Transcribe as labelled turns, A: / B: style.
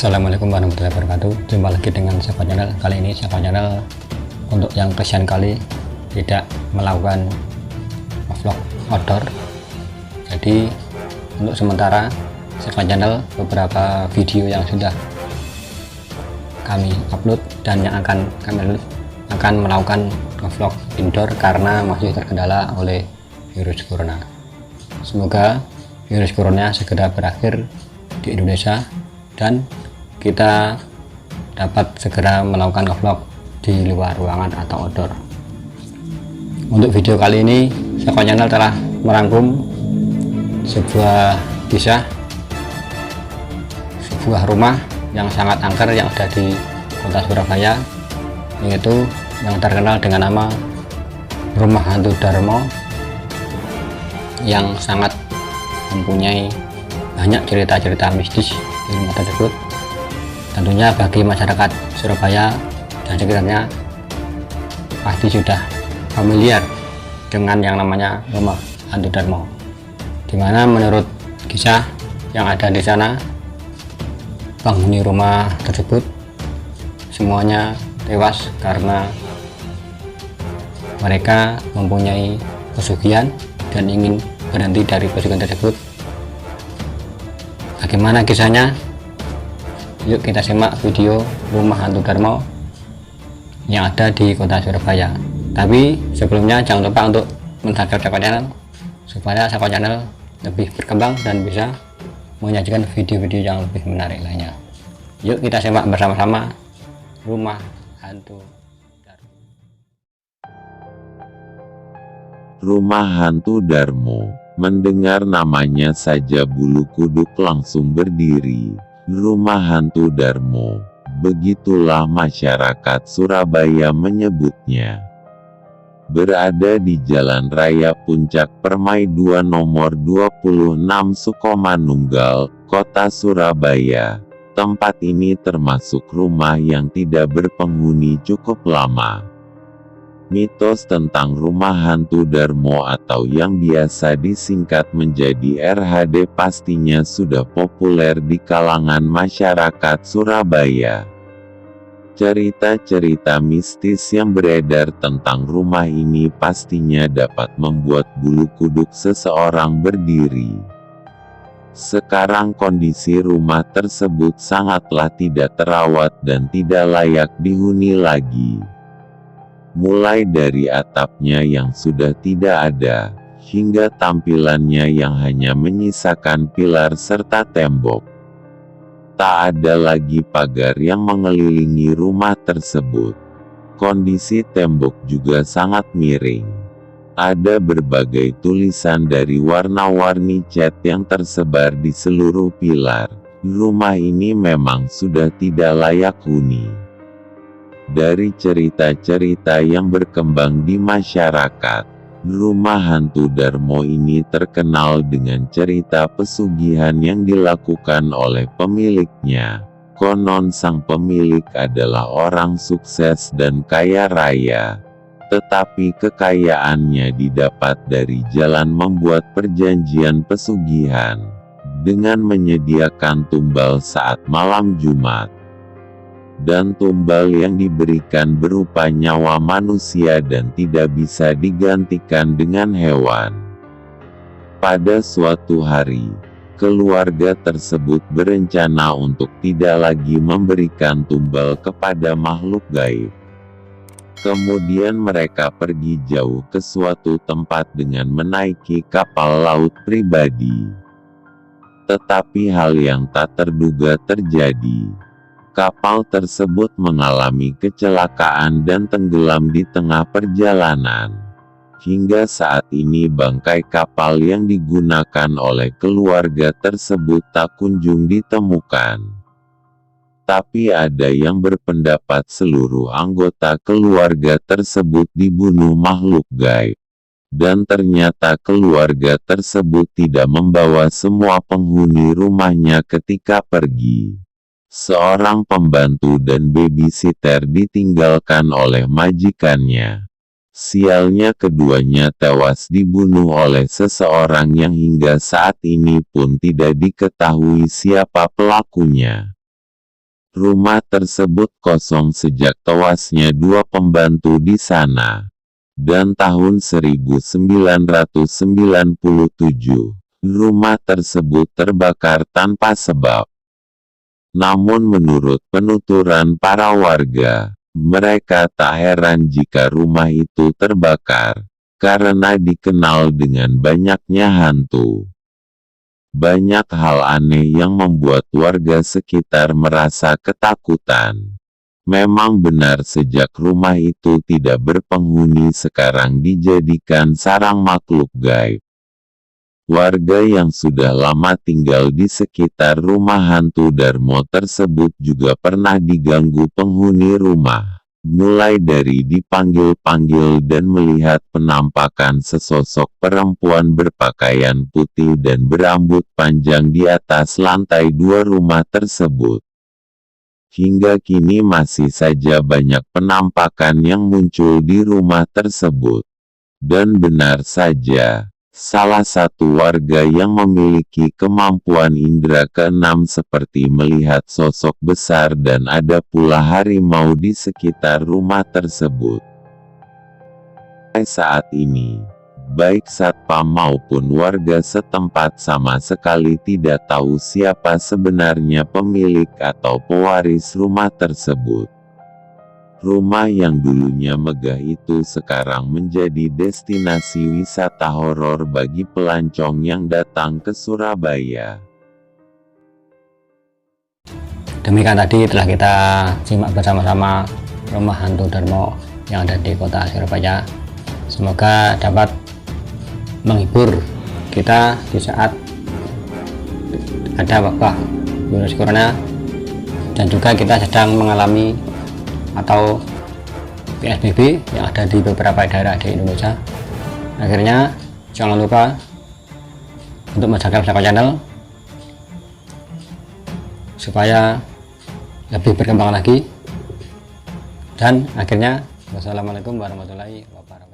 A: Assalamualaikum warahmatullahi wabarakatuh. Jumpa lagi dengan Sahabat Channel. Kali ini Sahabat Channel untuk yang kesekian kali tidak melakukan vlog outdoor. Jadi untuk sementara Sahabat Channel beberapa video yang sudah kami upload dan yang akan melakukan vlog indoor karena masih terkendala oleh virus corona. Semoga virus corona segera berakhir di Indonesia dan kita dapat segera melakukan vlog di luar ruangan atau outdoor. Untuk video kali ini Sahabat Channel telah merangkum sebuah kisah sebuah rumah yang sangat angker yang ada di kota Surabaya, yaitu yang terkenal dengan nama Rumah Hantu Darmo, yang sangat mempunyai banyak cerita-cerita mistis di rumah tersebut. Tentunya bagi masyarakat Surabaya dan sekitarnya pasti sudah familiar dengan yang namanya Rumah Hantu Darmo, dimana menurut kisah yang ada di sana, penghuni rumah tersebut semuanya tewas karena mereka mempunyai pesugihan dan ingin berhenti dari pesugihan tersebut. Bagaimana kisahnya? Yuk kita simak video Rumah Hantu Darmo yang ada di kota Surabaya. Tapi sebelumnya jangan lupa untuk mensubscribe Sahabat Channel supaya Sahabat Channel lebih berkembang dan bisa menyajikan video-video yang lebih menarik lainnya. Yuk kita simak bersama-sama Rumah Hantu Darmo.
B: Rumah Hantu Darmo. Mendengar namanya saja bulu kuduk langsung berdiri. Rumah Hantu Darmo, begitulah masyarakat Surabaya menyebutnya. Berada di Jalan Raya Puncak Permai 2 nomor 26 Sukomanunggal, Kota Surabaya. Tempat ini termasuk rumah yang tidak berpenghuni cukup lama. Mitos tentang Rumah Hantu Darmo atau yang biasa disingkat menjadi RHD pastinya sudah populer di kalangan masyarakat Surabaya. Cerita-cerita mistis yang beredar tentang rumah ini pastinya dapat membuat bulu kuduk seseorang berdiri. Sekarang kondisi rumah tersebut sangatlah tidak terawat dan tidak layak dihuni lagi. Mulai dari atapnya yang sudah tidak ada, hingga tampilannya yang hanya menyisakan pilar serta tembok. Tak ada lagi pagar yang mengelilingi rumah tersebut. Kondisi tembok juga sangat miring. Ada berbagai tulisan dari warna-warni cat yang tersebar di seluruh pilar. Rumah ini memang sudah tidak layak huni. Dari cerita-cerita yang berkembang di masyarakat, Rumah Hantu Darmo ini terkenal dengan cerita pesugihan yang dilakukan oleh pemiliknya. Konon sang pemilik adalah orang sukses dan kaya raya. Tetapi kekayaannya didapat dari jalan membuat perjanjian pesugihan, dengan menyediakan tumbal saat malam Jumat. Dan tumbal yang diberikan berupa nyawa manusia dan tidak bisa digantikan dengan hewan. Pada suatu hari, keluarga tersebut berencana untuk tidak lagi memberikan tumbal kepada makhluk gaib. Kemudian mereka pergi jauh ke suatu tempat dengan menaiki kapal laut pribadi. Tetapi hal yang tak terduga terjadi. Kapal tersebut mengalami kecelakaan dan tenggelam di tengah perjalanan. Hingga saat ini bangkai kapal yang digunakan oleh keluarga tersebut tak kunjung ditemukan. Tapi ada yang berpendapat seluruh anggota keluarga tersebut dibunuh makhluk gaib. Dan ternyata keluarga tersebut tidak membawa semua penghuni rumahnya ketika pergi. Seorang pembantu dan babysitter ditinggalkan oleh majikannya. Sialnya keduanya tewas dibunuh oleh seseorang yang hingga saat ini pun tidak diketahui siapa pelakunya. Rumah tersebut kosong sejak tewasnya 2 pembantu di sana. Dan tahun 1997, rumah tersebut terbakar tanpa sebab. Namun menurut penuturan para warga, mereka tak heran jika rumah itu terbakar, karena dikenal dengan banyaknya hantu. Banyak hal aneh yang membuat warga sekitar merasa ketakutan. Memang benar sejak rumah itu tidak berpenghuni sekarang dijadikan sarang makhluk gaib. Warga yang sudah lama tinggal di sekitar rumah hantu Darmo tersebut juga pernah diganggu penghuni rumah. Mulai dari dipanggil-panggil dan melihat penampakan sesosok perempuan berpakaian putih dan berambut panjang di atas lantai 2 rumah tersebut. Hingga kini masih saja banyak penampakan yang muncul di rumah tersebut. Dan benar saja, salah satu warga yang memiliki kemampuan indera keenam seperti melihat sosok besar dan ada pula harimau di sekitar rumah tersebut. Saat ini, baik satpam maupun warga setempat sama sekali tidak tahu siapa sebenarnya pemilik atau pewaris rumah tersebut. Rumah yang dulunya megah itu sekarang menjadi destinasi wisata horor bagi pelancong yang datang ke Surabaya.
A: Demikian tadi telah kita simak bersama-sama rumah hantu Darmo yang ada di kota Surabaya. Semoga dapat menghibur kita di saat ada wabah virus corona dan juga kita sedang mengalami atau PSBB yang ada di beberapa daerah di Indonesia. Akhirnya jangan lupa untuk subscribe channel supaya lebih berkembang lagi, dan akhirnya wassalamualaikum warahmatullahi wabarakatuh.